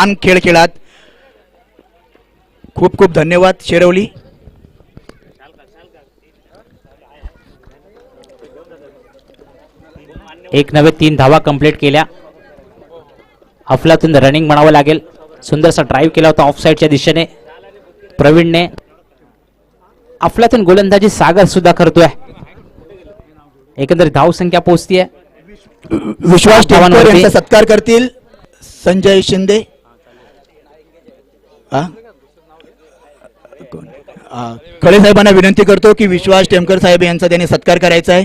छान खेळ खेळात. खूप खूप धन्यवाद शेरवली. एक नवे 3 धावा कंप्लीट केल्या. अफलातून रनिंग म्हणावं लागेल. सुंदरसा ड्राईव्ह केला होता ऑफ साईडच्या दिशेने प्रवीणने. अफलातून गोलंदाजी सागर सुद्धा करतोय. एकंदरीत धाव संख्या पोहोचतीये. विश्वास टेमकर यांचा सत्कार करतील संजय शिंदे. खळे साहेबांना विनंती करतो की विश्वास टेमकर साहेब यांचा त्यांनी सत्कार करायचा आहे.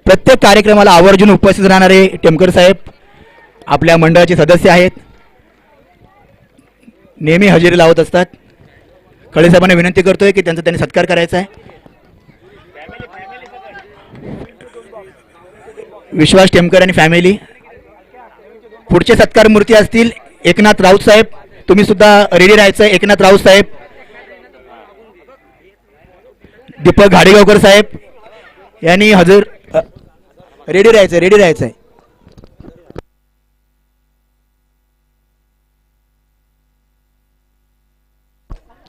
प्रत्येक कार्यक्रमाला आवर्जून उपस्थित राहणारे टेमकर साहेब आपल्या मंडळाचे सदस्य आहेत. नेहमी हजेरी लावत असतात. खळे साहेबांना विनंती करतोय की त्यांचा त्यांनी सत्कार करायचा आहे. विश्वास टेमकर आणि फॅमिली. पुढचे सत्कार मूर्ती असतील एकनाथ राऊत साहेब. तुम्ही सुद्धा रेडी राहायचं. एकनाथ राऊत साहेब, दीपक घाडेगावकर साहेब यांनी हजर रेडी राहायचंय.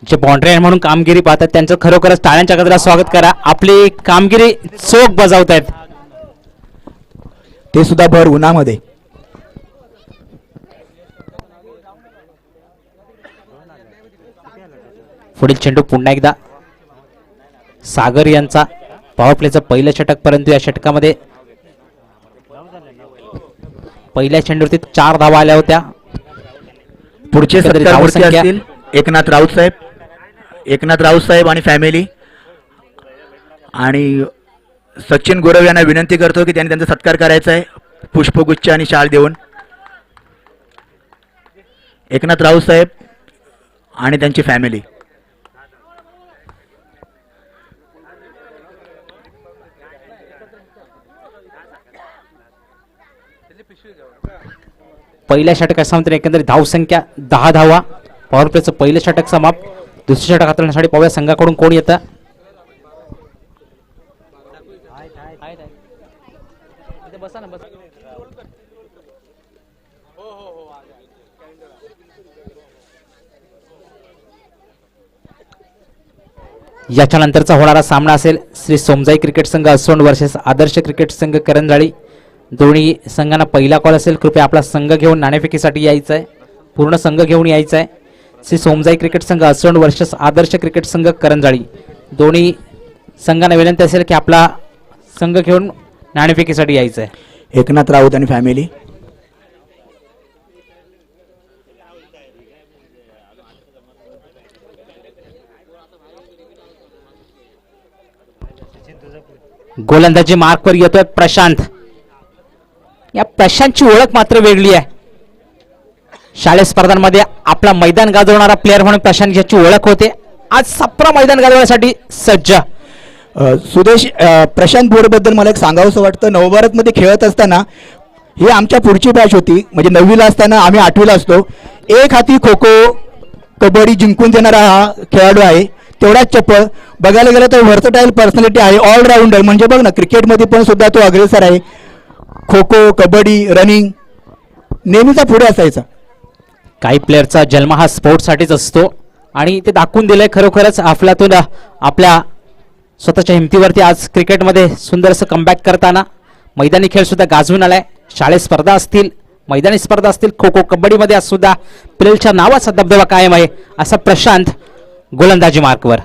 जे बाउंड्री म्हणून कामगिरी पाहतात त्यांचं खरोखरच टाळ्यांच्या गजरात स्वागत करा. आपली कामगिरी चोख बजावतायत. ते सुद्धा भर उन्हामध्ये. पुढील चेंडू पुन्हा एकदा सागर यांचा. पॉवर प्लेचं पहिलं षटक, परंतु या षटकामध्ये पहिल्या चेंडूवरती 4 धावा आल्या होत्या. पुढचे सत्कार मूर्ती असतील एकनाथ राऊत साहेब आणि फॅमिली. आणि सचिन गुरव यांना विनंती करतो की त्यांनी त्यांचा सत्कार करायचा आहे पुष्पगुच्छ आणि शाल देऊन. एकनाथ राऊत साहेब आणि त्यांची फॅमिली. पहिल्या षटकासमोर एकंदरीत धावसंख्या 10 धावा. पॉवर प्लेचं पहिलं षटक समाप्त. दुसरं षटक हाताळण्यासाठी पाहूया संघाकडून कोण येतं. याच्या नंतरचा होणारा सामना असेल श्री सोमजाई क्रिकेट संघ असोंड वर्सेस आदर्श क्रिकेट संघ करंजाळी. दोन्ही संघांना पहिला कॉल असेल. कृपया आपला संघ घेऊन नाणेफेकीसाठी यायचं आहे. पूर्ण संघ घेऊन यायचा आहे. श्री सोमजाई क्रिकेट संघ असोंड वर्सेस आदर्श क्रिकेट संघ करंजाळी. दोन्ही संघांना विनंती असेल की आपला संघ घेऊन नाणेफेकीसाठी यायचं आहे. एकनाथ राऊत आणि फॅमिली. गोलंदाजी मार्कवर येतोय प्रशांत. या प्रशांतची ओळख मात्र वेगळी आहे. शालेय स्पर्धांमध्ये आपला मैदान गाजवणारा प्लेअर म्हणून प्रशांत याची ओळख होते. आज सप्रा मैदान गाजवण्यासाठी सज्ज. सुदेश, प्रशांत बोर्डबद्दल मला एक सांगावंसं वाटतं. नवभारतमध्ये खेळत असताना ही आमच्या पुढची बॅच होती. म्हणजे 9वीला असताना आम्ही 8वीला असतो. एक हाती खो खो कबड्डी जिंकून देणारा हा खेळाडू आहे. तेवढाच चप्पळ. बघायला गेलं तर व्हर्सटाईल पर्सनॅलिटी आहे. ऑलराऊंडर. म्हणजे बघ ना, क्रिकेटमध्ये पण सुद्धा तो अग्रेसर आहे. खो खो, कबड्डी, रनिंग नेहमीचा पुढे असायचा. काही प्लेअरचा जन्म हा स्पोर्ट्ससाठीच असतो आणि ते दाखवून दिलंय खरोखरच. अफलातून आपल्या स्वतःच्या हिमतीवरती आज क्रिकेटमध्ये सुंदरसं कमबॅक करताना मैदानी खेळ सुद्धा गाजवून आलाय. शालेय स्पर्धा असतील, मैदानी स्पर्धा असतील, खो खो कबड्डीमध्ये आज सुद्धा प्लेलच्या नावाचा दबदबा कायम आहे. असा प्रशांत गोलंदाजी मार्कवर.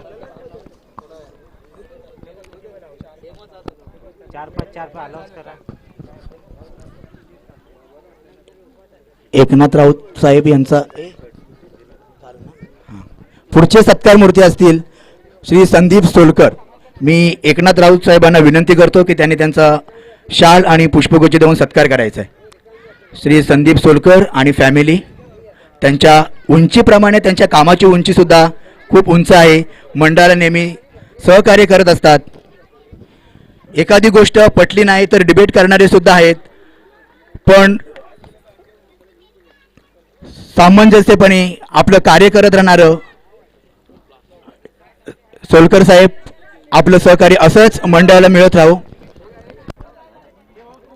एकनाथ राऊत साहेब यांचा पुढचे सत्कार मूर्ती असतील श्री संदीप सोलकर. मी एकनाथ राऊत साहेबांना विनंती करतो की त्यांनी त्यांचा शाल आणि पुष्पगुच्छ देऊन सत्कार करायचा आहे. श्री संदीप सोलकर आणि फॅमिली. त्यांच्या उंचीप्रमाणे त्यांच्या कामाची उंची सुद्धा खूप उंच आहे. मंडळाला नेहमी सहकार्य करत असतात. एखादी गोष्ट पटली नाही तर डिबेट करणारे सुद्धा आहेत. पण सामंजस्यपणे आपलं कार्य करत राहणारं सोलकर साहेब, आपलं सहकार्य असंच मंडळाला मिळत राहू.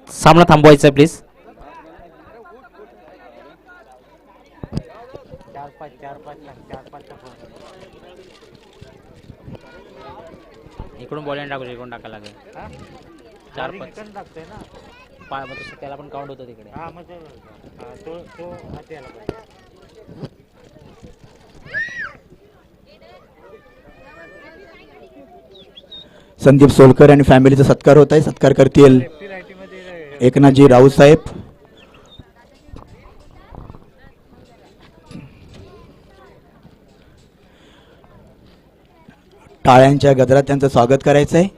सामना थांबवायचा प्लीज. इकडून बॉलिंग टाकू इकडून टाकायला लागेल 4-5 टाकतोय ना. त्याला पण काउंट होतं तिकडे. हा मग तो हाती आला पाहिजे. संदीप सोलकर आणि फॅमिलीचा सत्कार होत आहे. सत्कार करतील एकनाथजी राऊत साहेब. टाळ्यांच्या गजरात त्यांचं स्वागत करायचं आहे.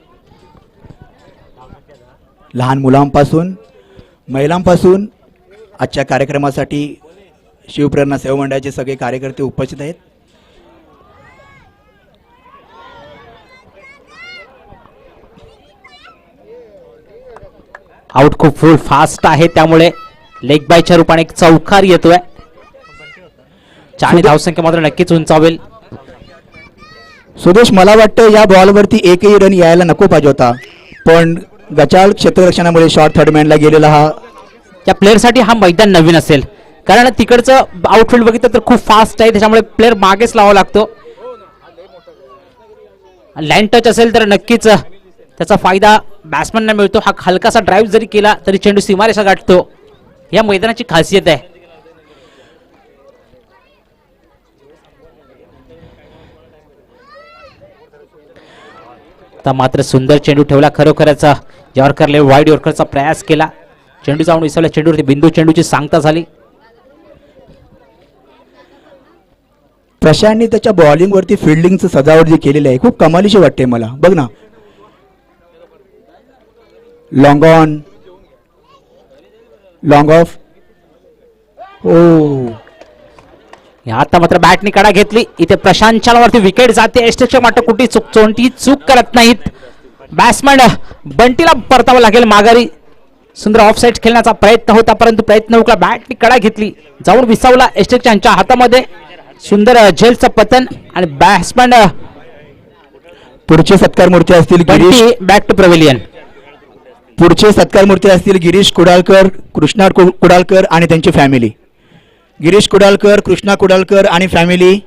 लहान मुलांपासून महिलांपासून आजच्या कार्यक्रमासाठी शिवप्रेरणा सेवा मंडळाचे सगळे कार्यकर्ते उपस्थित आहेत. आउट खूप फुल फास्ट आहे त्यामुळे लेग बायच्या रूपाने एक चौकार येतोय. 4 धावसंख्या मात्र नक्कीच उंचावेल. सुदेश, मला वाटतं या बॉलवरती एकही रन यायला नको पाहिजे होता, पण गचाळ क्षेत्ररक्षणामुळे शॉर्ट थर्डमॅनला गेलेला हा त्या प्लेअरसाठी हा मैदान नवीन असेल, कारण तिकडचं आउटफील्ड बघितलं तर खूप फास्ट आहे, त्याच्यामुळे प्लेअर मागेच लावावा लागतो. लाईन टच असेल तर नक्कीच त्याचा फायदा बॅट्समॅनला मिळतो. हा हलकासा ड्राईव्ह जरी केला तरी चेंडू सीमारेषा गाठतो. या मैदानाची खासियत आहे. आता मात्र सुंदर चेंडू ठेवला खरोखरच. यॉर्करने वाईड यॉर्करचा प्रयास केला, चेंडू जाऊन विसरला. चेंडूवरती बिंदू चेंडूची सांगता झाली. प्रशांतने त्याच्या बॉलिंगवरती फिल्डिंगचं सजावट जी केलेली आहे खूप कमालीची वाटते मला. बघ ना, लॉंग ऑन, लॉंग ऑफ. ओ, आता मात्र बॅटनी कडा घेतली. इथे प्रशांतच्या वरती विकेट जाते. यष्टीक्षक मात्र कुठे कोणतीही चूक करत नाहीत. बॅट्समॅन बंटीला परतावं लागेल माघारी. सुंदर ऑफ साईड खेळण्याचा प्रयत्न होता, परंतु प्रयत्न हुकला. बॅटनी कडा घेतली, जाऊन विसावला यष्टीक्षकांच्या हातामध्ये. सुंदर झेलचं पतन आणि बॅट्समॅन पुढचे सत्कार मूर्ती असतील गिरीश. Back to pavilion. पुढचे सत्कार मूर्ती असतील गिरीश कुडालकर, कृष्णा कुडालकर आणि त्यांची फॅमिली. गिरीश कुडालकर, कृष्णा कुडालकर आणि फॅमिली.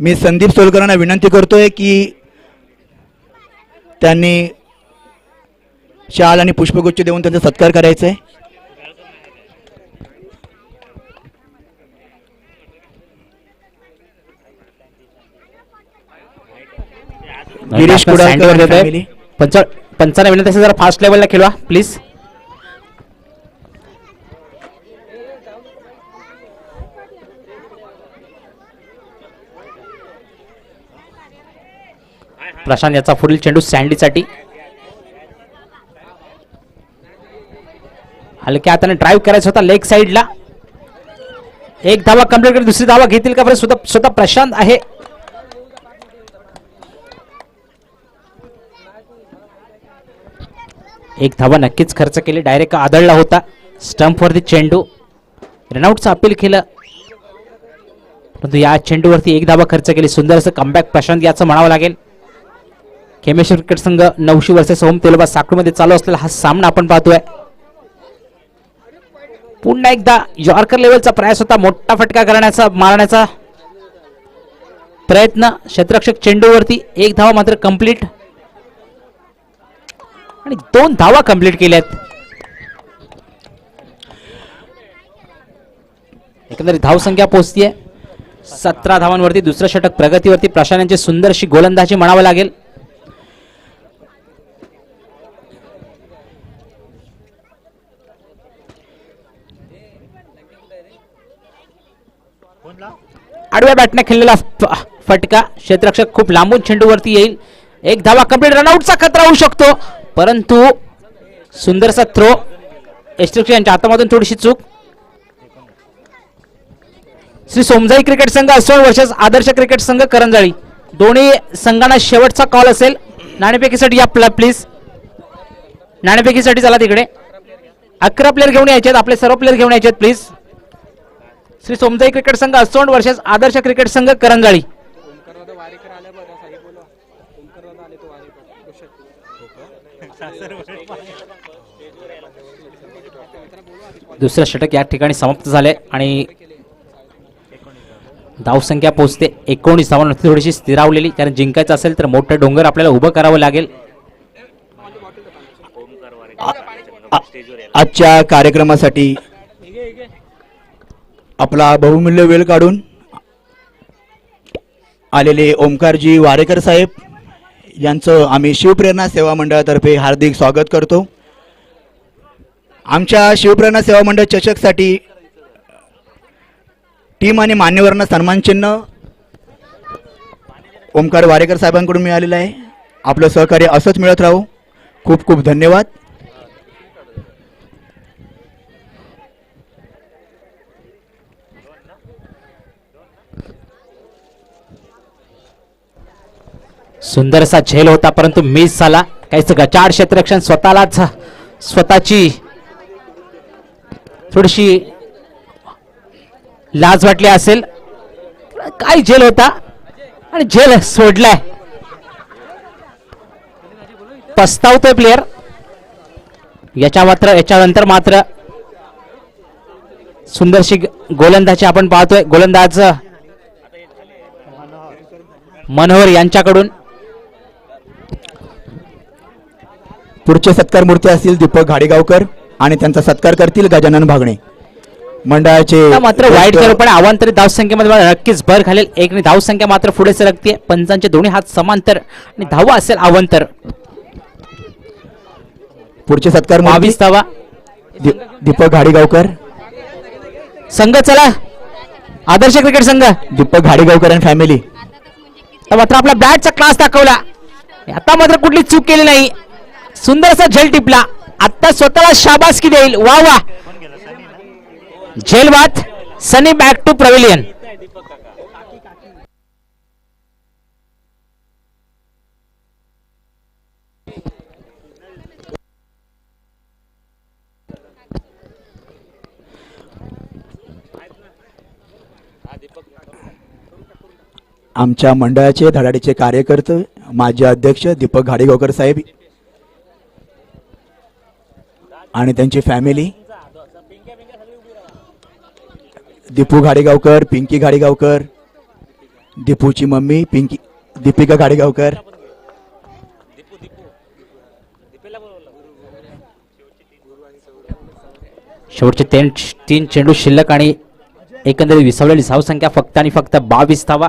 मी संदीप सोलकरांना विनंती करतोय की त्यांनी शाल आणि पुष्पगुच्छ देऊन त्यांचा सत्कार करायचा आहे. गिरीश कुडालकर फॅमिली. पंचांना विनंती असेल जरा फास्ट लेवलला खेळवा प्लीज. प्रशांत याचा पुढील चेंडू सँडीसाठी. हलक्या हाताने ड्राईव्ह करायचा होता लेग साईडला. एक धावा कंप्लीट करून दुसरी धावा घेतील का बरं? स्वतः प्रशांत आहे. एक धावा नक्कीच खर्च केली. डायरेक्ट आदळला होता स्टंपवरती चेंडू. रनआउटचं अपील केलं, परंतु या चेंडूवरती एक धावा खर्च केली. सुंदर असं कमबॅक प्रशांत याचं म्हणावं लागेल. खेमेश्वर क्रिकेट संघ 900 वर्षाचा होम तेलबा साखळूमध्ये चालू असलेला हा सामना आपण पाहतोय. पुन्हा एकदा यॉर्कर लेवलचा प्रयास होता, मोठा फटका मारण्याचा प्रयत्न. क्षेत्ररक्षक चेंडूवरती एक धावा मात्र कंप्लीट आणि 2 धावा कंप्लीट केल्यात. एकंदरीत धावसंख्या पोहोचतीये 17 धावांवरती. दुसरं षटक प्रगतीवरती. प्रशांत यांची सुंदर अशी गोलंदाजी म्हणावं लागेल. आडव्या बॅटने खेळलेला फटका. क्षेत्ररक्षक खूप लांबून चेंडूवरती येईल. एक धावा कंप्लीट. रनआउटचा खतरा होऊ शकतो, परंतु सुंदरसा थ्रो. यष्टीक्षक यांच्या हातामधून थोडीशी चूक. श्री सोमजाई क्रिकेट संघ 68 वर्षाचा आदर्श क्रिकेट संघ करंजाळी. दोन्ही संघांना शेवटचा कॉल असेल. नाणेफेकीसाठी या प्लीज. नाणेफेकीसाठी चला तिकडे. 11 प्लेयर घेऊन यायचे आहेत. आपले सर्व प्लेयर घेऊन यायचे आहेत प्लीज. श्री सोमजाई क्रिकेट संघ 68 वर्षाचा आदर्श क्रिकेट संघ करंजाळी. दुसरं षटक या ठिकाणी समाप्त झाले आणि धावसंख्या पोहोचते 19 धावांवरती थोडीशी स्थिरावलेली, कारण जिंकायचं असेल तर मोठं डोंगर आपल्याला उभं करावं लागेल. आजच्या कार्यक्रमासाठी आपला बहुमूल्य वेळ काढून आलेले ओमकारजी वारेकर साहेब यांचं आम्ही शिवप्रेरणा सेवा मंडळातर्फे हार्दिक स्वागत करतो. आमच्या शिवप्रेरणा सेवा मंडळ चषकसाठी टीम आणि मान्यवरांना सन्मानचिन्ह ओमकार वारेकर साहेबांकडून मिळालेलं आहे. आपलं सहकार्य असंच मिळत राहू. खूप खूप धन्यवाद. सुंदरसा झेल होता परंतु मिस झाला. काहीच गचाड क्षेत्ररक्षण स्वतःची थोडीशी लाज वाटली असेल. काय झेल होता आणि झेल सोडलाय. पस्तावतोय प्लेयर. याच्यानंतर मात्र सुंदरशी गोलंदाजी आपण पाहतोय. गोलंदाज मनोहर यांच्याकडून. पुढचे सत्कार मूर्ती असतील दीपक घाडेगावकर आणि त्यांचा सत्कार करतील गजानन भागणे मंडळाचे. मात्र वाईट स्वरूपाने अवांतरित धावसंख्येमध्ये मला नक्कीच भर घालेल. एक धावसंख्या मात्र पुढे सरकते. पंचांचे दोन्ही हात समांतर आणि धावा असेल अवांतर. पुढचे सत्कार 22 धावा. दीपक घाडेगावकर संघ चला. आदर्श क्रिकेट संघ दीपक घाडेगावकर आणि फॅमिली. मात्र आपला बॅटचा क्लास दाखवला. आता मात्र कुठली चूक केली नाही. सुंदरसा झेल टिपला. आता स्वतःला शाबासकी देईल. वा वा. झेल बात. सनी बॅक टू प्रवेलियन. आमच्या मंडळाचे धडाडीचे कार्यकर्ते माजी अध्यक्ष दीपक घाडेगावकर साहेब आणि त्यांची फॅमिली. दीपू घाडेगावकर, पिंकी घाडेगावकर, दीपूची मम्मी दीपिका घाडेगावकर. शेवटचे 3 चेंडू शिल्लक आणि एकंदरीत विसावलेली धावसंख्या फक्त आणि फक्त 22 धावा.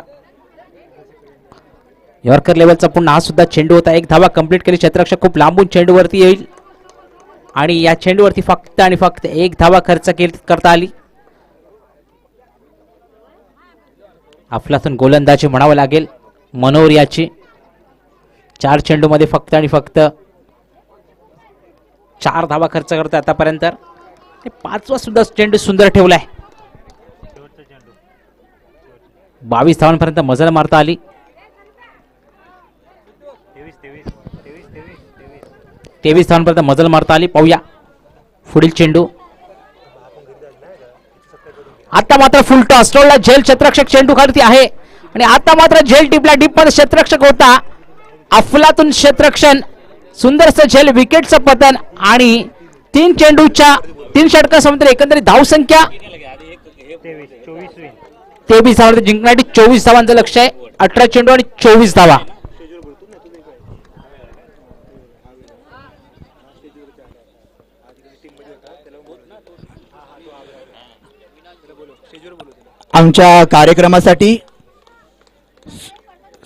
यॉर्कर लेवलचा पुन्हा हा सुद्धा चेंडू होता. 1 धावा कंप्लीट केली. क्षेत्ररक्षक खूप लांबून चेंडूवरती येईल आणि या चेंडूवरती फक्त आणि फक्त 1 धावा खर्च करता आली. अफलातून गोलंदाजी म्हणावं लागेल मनोहर याची. 4 चेंडूमध्ये फक्त आणि फक्त 4 धावा खर्च करतोय आतापर्यंत. 5वा सुद्धा चेंडू सुंदर ठेवलाय. 22 धावांपर्यंत मजल मारता आली. 23 धावांपर्यंत मजल मारता आली. पाहूया पुढील चेंडू. आता मात्र फुल टॉस. टोलला झेल. क्षेत्ररक्षक चेंडू खालती आहे आणि आता मात्र झेल टिपला. डीप मध्ये क्षेत्ररक्षक होता. अफलातून क्षेत्ररक्षण. सुंदरसं झेल. विकेटचं पतन आणि 3 चेंडूच्या 3 षटकांसमोर एकंदरीत धावसंख्या 23 धावांवर जिंकण्यासाठी 24 धावांचं लक्ष आहे. 18 चेंडू आणि 24 धावा. आमच्या कार्यक्रमासाठी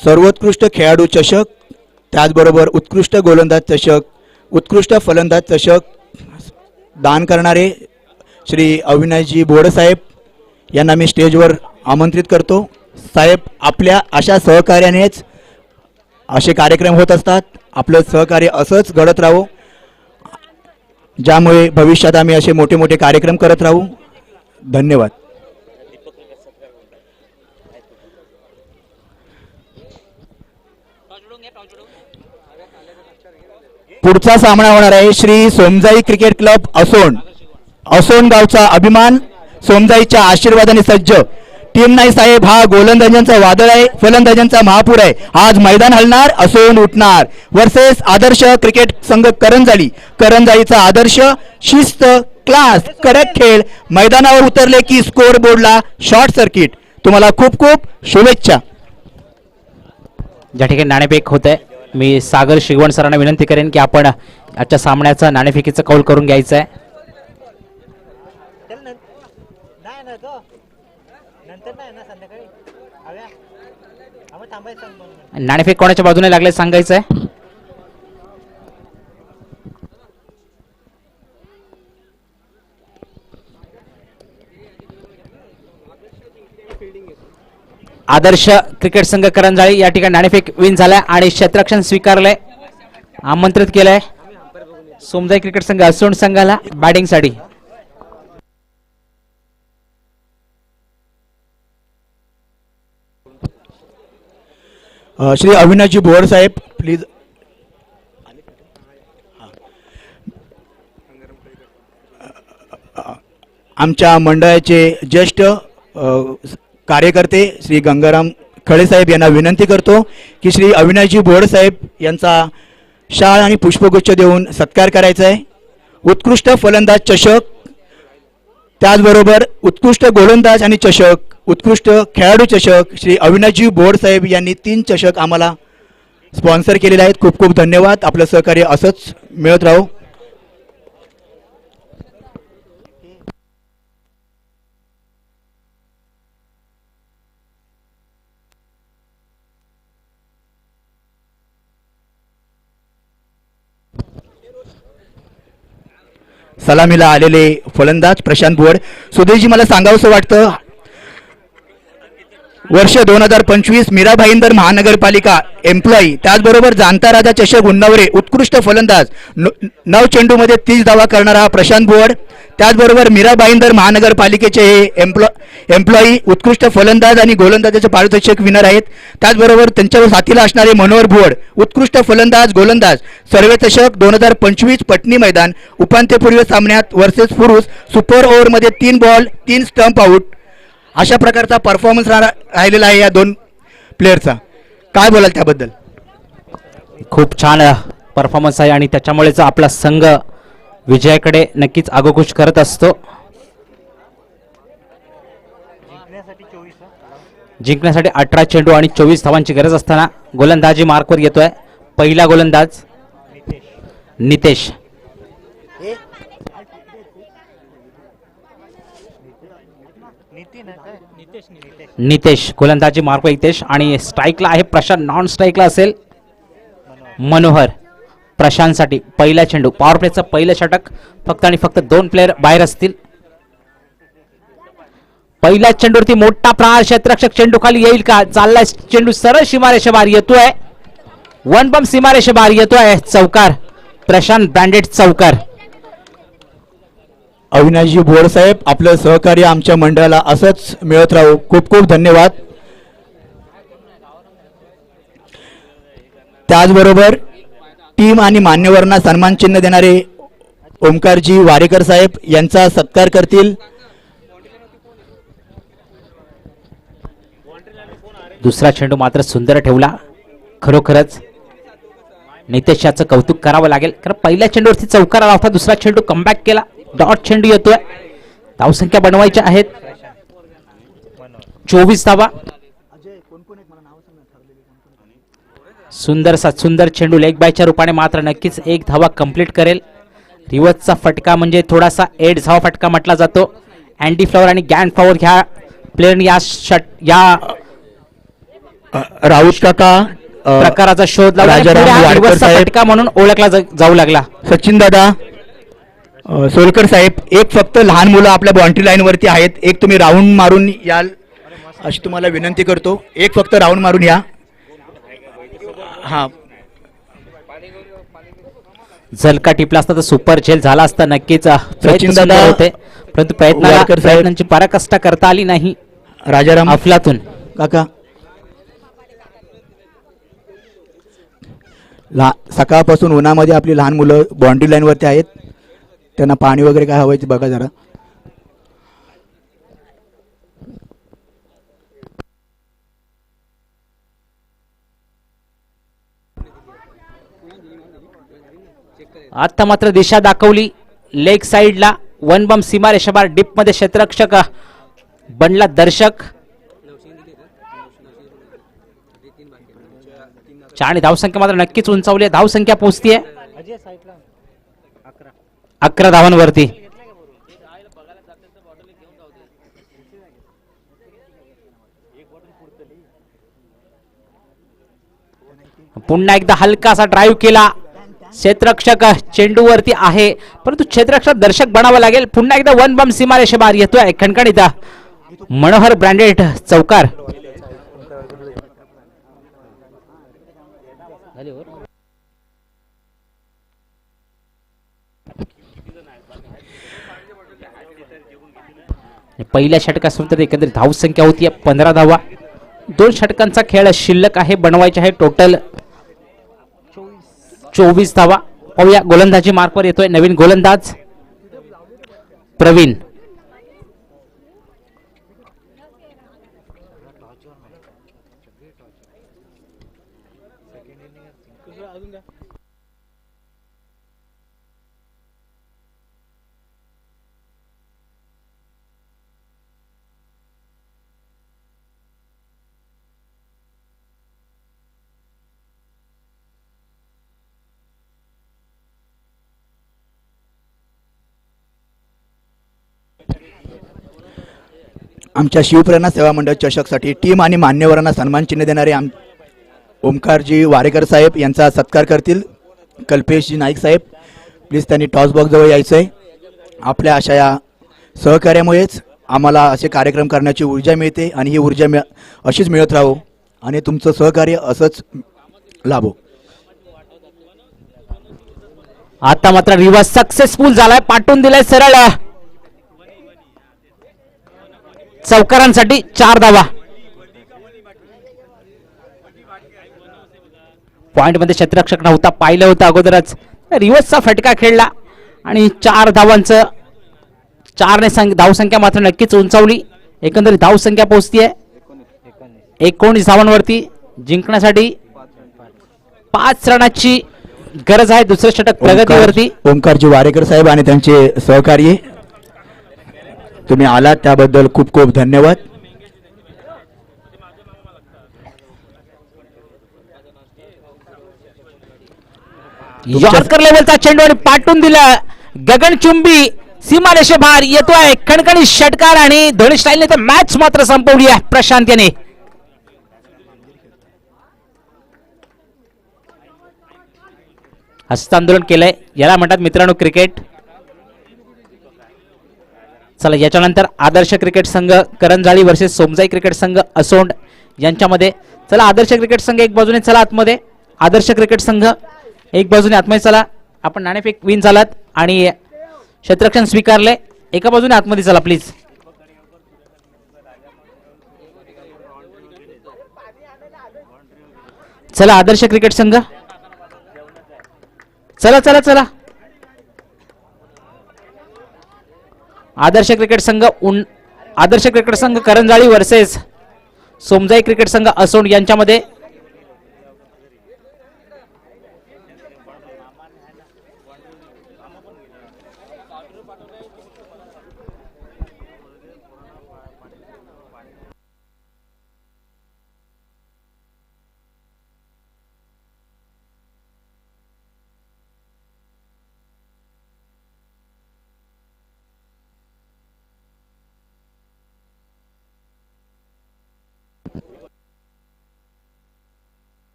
सर्वोत्कृष्ट खेळाडू चषक, त्याचबरोबर उत्कृष्ट गोलंदाज चषक, उत्कृष्ट फलंदाज चषक दान करणारे श्री अविनाशजी बोडसाहेब यांना मी स्टेजवर आमंत्रित करतो. साहेब, आपल्या अशा सहकार्यानेच असे कार्यक्रम होत असतात. आपलं सहकार्य असंच घडत राहू, ज्यामुळे भविष्यात आम्ही असे मोठे मोठे कार्यक्रम करत राहू. धन्यवाद. पुढचा सामना होणार आहे श्री सोमजाई क्रिकेट क्लब असोन गावचा अभिमान. सोमजाईच्या आशीर्वादाने सज्ज टीम नाही साहेब. हा गोलंदाजांचा वादळ आहे, फलंदाजांचा महापूर आहे. आज मैदान हलणार, असोन उठणार. वर्सेस आदर्श क्रिकेट संघ करंजाळी. करंजाळीचा आदर्श शिस्त, क्लास कडक खेळ, मैदानावर उतरले की स्कोर बोर्डला शॉर्ट सर्किट. तुम्हाला खूप खूप शुभेच्छा. ज्या ठिकाणी नाणेफेक होत आहे, मी सागर शिगवण सरांना विनंती करेन की आपण आजच्या सामन्याचा नाणेफेकीचा कौल करून घ्यायचा आहे. नाही ना तो नंतर नाही ना संध्याकाळी हव्या आम्ही थांबायचं सांग म्हणून. नाणेफेक कोणाच्या बाजूने लागले सांगायचं आहे. आदर्श क्रिकेट संघ करंजाळी या ठिकाणी नाणेफेक विन झालाय आणि क्षेत्ररक्षण स्वीकारलंय, आमंत्रित केलंय सोमजाई क्रिकेट संघ असोंड संघाला बॅटिंगसाठी. श्री अविनाशजी भोर साहेब प्लीज. आमच्या मंडळाचे ज्येष्ठ कार्यकर्ते श्री गंगाराम खळे साहेब यांना विनंती करतो की श्री अविनाशजी भोर साहेब यांचा शाल आणि पुष्पगुच्छ देऊन सत्कार करायचा आहे. उत्कृष्ट फलंदाज चषक, त्याचबरोबर उत्कृष्ट गोलंदाज आणि चषक, उत्कृष्ट खेळाडू चषक श्री अविनाशजी भोर साहेब यांनी 3 चषक आम्हाला स्पॉन्सर केलेले आहेत. खूप खूप धन्यवाद. आपलं सहकार्य असंच मिळत राहू. सलामीला आलेले फलंदाज प्रशांत बोड. सुधीरजी, मला सांगावंसं वाटतं, वर्ष 2025 मीरा भाईंदर महानगरपालिका एम्प्लॉई, त्याचबरोबर जाणता राजा चषक उन्नावरे उत्कृष्ट फलंदाज, 9 चेंडूमध्ये 30 धावा करणारा हा प्रशांत बोड, त्याचबरोबर मीरा भाईंदर महानगरपालिकेचे हे एम्प्लॉई उत्कृष्ट फलंदाज आणि गोलंदाजाचे पारितोषिक विनर आहेत. त्याचबरोबर त्यांच्यावर साथीला असणारे मनोहर भोड उत्कृष्ट फलंदाज गोलंदाज, सर्वे चषक 2025 पटनी मैदान उपांत्यपूर्व सामन्यात वर्सेस पुरुष सुपर ओव्हरमध्ये 3 बॉल 3 स्टंप आउट अशा प्रकारचा परफॉर्मन्स राहिलेला आहे या 2 प्लेअरचा. काय बोलाल त्याबद्दल? खूप छान परफॉर्मन्स आहे आणि त्याच्यामुळेच आपला संघ विजयाकडे नक्कीच आगोकुश करत असतो. जिंकण्यासाठी 24 जिंकण्यासाठी 18 चेंडू आणि 24 धावांची गरज असताना गोलंदाजी मार्कवर येतोय पहिला गोलंदाज नितेश. नितेश गोलंदाजी मार्कवर नितेश आणि स्ट्राईकला आहे प्रशांत, नॉन स्ट्राईकला असेल मनोहर. प्रशांतसाठी पहिला चेंडू, पॉवर प्लेचं पहिलं षटक, फक्त आणि फक्त 2 प्लेयर बाहेर असतील. पहिल्या चेंडूवरती मोठा प्रहार, क्षेत्ररक्षक चेंडू खाली येईल का? चाललाय चेंडू सरळ सीमारेषेबाहेर येतोय, 1 बम सीमारेषेबाहेर येतोय. चौकार, प्रशांत ब्रँडेड चौकार. अविनाशजी भोर साहेब, आपलं सहकार्य आमच्या मंडळाला असंच मिळत राहू. खूप खूप धन्यवाद. त्याचबरोबर टीम आणि मान्यवरांना सन्मान चिन्ह देणारे ओमकारजी वारेकर साहेब यांचा सत्कार करतील. दुसरा चेंडू मात्र सुंदर ठेवला. खरोखरच नितेश याचं कौतुक करावं लागेल, कारण पहिल्या चेंडूवरती चौकार आला होता, दुसरा चेंडू कमबॅक केला, डॉट चेंडू येतोय. धावसंख्या बनवायच्या आहेत 24 धावा. सुंदर चेंडू लेग बायच्या रूपाने मात्र नक्कीच 1 धावा कंप्लीट करेल. रिवर्सचा फटका म्हणजे थोडासा एड धावा फटका म्हटला जातो. अँडी फ्लॉवर आणि गॅन फ्लॉवर ह्या प्लेअरने या राऊत काका प्रकाराचा शोध लावला, राजाराम वाडकर रिवर्सचा साहेब, फटका म्हणून ओळखला जाऊ लागला. सचिन दादा सोलकर साहेब, एक फक्त लहान मुलं आपल्या बाउंड्री लाईन वरती आहेत, एक तुम्ही राऊंड मारून याल अशी तुम्हाला विनंती करतो. एक फक्त राऊंड मारून या. हा, झलका टिपला असता तर सुपर झेल झाला असता नक्कीच. सचिन दादा होते, परंतु वाडकर साहेब, प्रयत्नांची पराकाष्ठा करता आली नाही. राजाराम अफलातून काका, सकाळपासून उन्हामध्ये आपली लहान मुलं बाउंड्री लाईन वरती आहेत, त्यांना पाणी वगैरे काय हवं बघा जरा. आता मात्र दिशा दाखवली लेग साइडला वन बम सीमा रेषेबार डीप मध्ये क्षेत्ररक्षक बनला दर्शक. आणि धावसंख्या मात्र नक्कीच उंचावली आहे. धावसंख्या पोहोचतीये अजय साईडला 11. 11 धावांवरती. पुन्हा एकदा हलकासा ड्राईव्ह केला. क्षेत्ररक्षक चेंडूवरती आहे परंतु क्षेत्ररक्षक दर्शक बनावं लागेल. पुन्हा एकदा वन बम सीमारेषे बाहेर येतोय खणखणीत मनोहर ब्रँडेड चौकार. पहिल्या षटकासून एकंदरीत धावसंख्या होती 15 धावा. 2 षटकांचा खेळ शिल्लक आहे. बनवायचे आहे टोटल 24 धावा. पाहूया गोलंदाजी मार्कवर येतोय नवीन गोलंदाज प्रवीण. आमच्या शिवप्रेरणा सेवा मंडळ चषकसाठी टीम आणि मान्यवरांना सन्मान चिन्ह देणारे ओमकारजी वारेकर साहेब यांचा सत्कार करतील कल्पेशजी नाईक साहेब. प्लीज त्यांनी टॉस बॉक्स जवळ यायचं आहे. आपल्या अशा या सहकार्यामुळेच आम्हाला असे कार्यक्रम करण्याची ऊर्जा मिळते आणि ही ऊर्जा अशीच मिळत राहो आणि तुमचं सहकार्य असंच लाभो. आता मात्र रिव्हर्स सक्सेसफुल झालाय. पाठवून दिलाय सरळ चौकारांसाठी 4 धावा. पॉइंट मध्ये क्षेत्ररक्षक नव्हता पाहिलं होतं अगोदरच. रिव्हर्सचा फटका खेळला आणि 4 धावांचं 4 ने धावसंख्या मात्र नक्कीच उंचावली. एकंदरीत धावसंख्या पोहोचतीये 19 धावांवरती. जिंकण्यासाठी 5 रनाची गरज आहे. दुसरं षटक प्रगतीवरती. ओमकारजी वारेकर साहेब आणि त्यांचे सहकारी तुम्ही आलात त्याबद्दल खूप खूप धन्यवाद. यॉर्कर लेवलचा चेंडू आणि पाठवून दिला गगनचुंबी सीमारेषे बाहेर येतोय खणखणी षटकार आणि धोनी स्टाईलने तर मॅच मात्र संपवली आहे प्रशांत याने. हस्तांदोलन केलंय याला म्हणतात मित्रांनो क्रिकेट. चला याच्यानंतर आदर्श क्रिकेट संघ करंजाळी वर्सेस सोमजाई क्रिकेट संघ असोंड यांच्यामध्ये. चला आदर्श क्रिकेट संघ एक बाजूने चला आतमध्ये. आदर्श क्रिकेट संघ एक बाजूने आतमध्ये चला. आपण नाणेफेक विन झालात आणि क्षेत्ररक्षण स्वीकारले. एका बाजूने आतमध्ये चला प्लीज. चला आदर्श क्रिकेट संघ चला चला चला. आदर्श क्रिकेट संघ करंजाळी वर्सेस सोमजाई क्रिकेट संघ असोंड यांच्यामध्ये.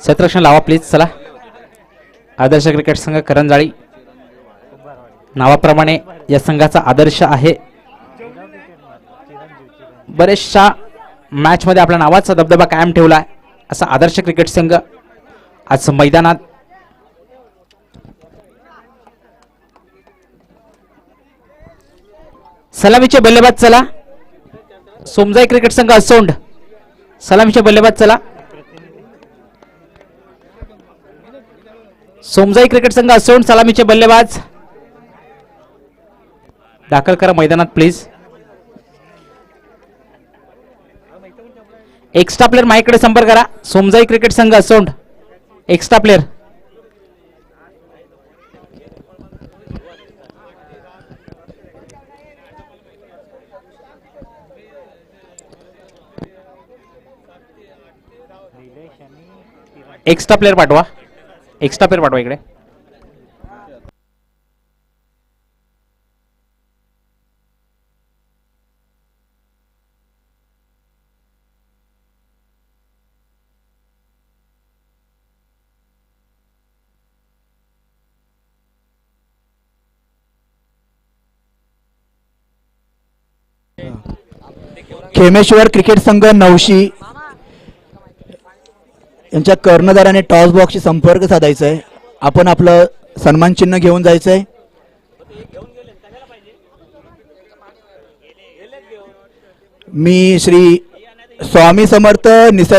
क्षेत्ररक्षण लावा प्लीज. चला आदर्श क्रिकेट संघ करंजाळी नावाप्रमाणे या संघाचा आदर्श आहे. बरेचशा मॅच मध्ये आपल्या नावाचा दबदबा कायम ठेवला असा आदर्श क्रिकेट संघ आज मैदानात. सलामीचे बल्लेबाज चला सोमजाई क्रिकेट संघ असोंड. सलामीचे बल्लेबाज चला सोमजाई क्रिकेट संघ असोंड. सलामीचे बल्लेबाज दाखल करा मैदानात प्लीज. एक्स्ट्रा प्लेअर माझ्याकडे संपर्क करा. सोमजाई क्रिकेट संघ असोंड एक्स्ट्रा प्लेअर. एक्स्ट्रा प्लेअर पाठवा. एक्स्ट्रा प्लेअर पाठवा इकडे. खेमेश्वर क्रिकेट संघ नवशी यांच्या कर्णधाराने टॉस बॉक्सशी संपर्क साधायचा आहे. आपण आपलं सन्मान चिन्ह घेऊन जायचं आहे. मी श्री स्वामी समर्थ निसर्ग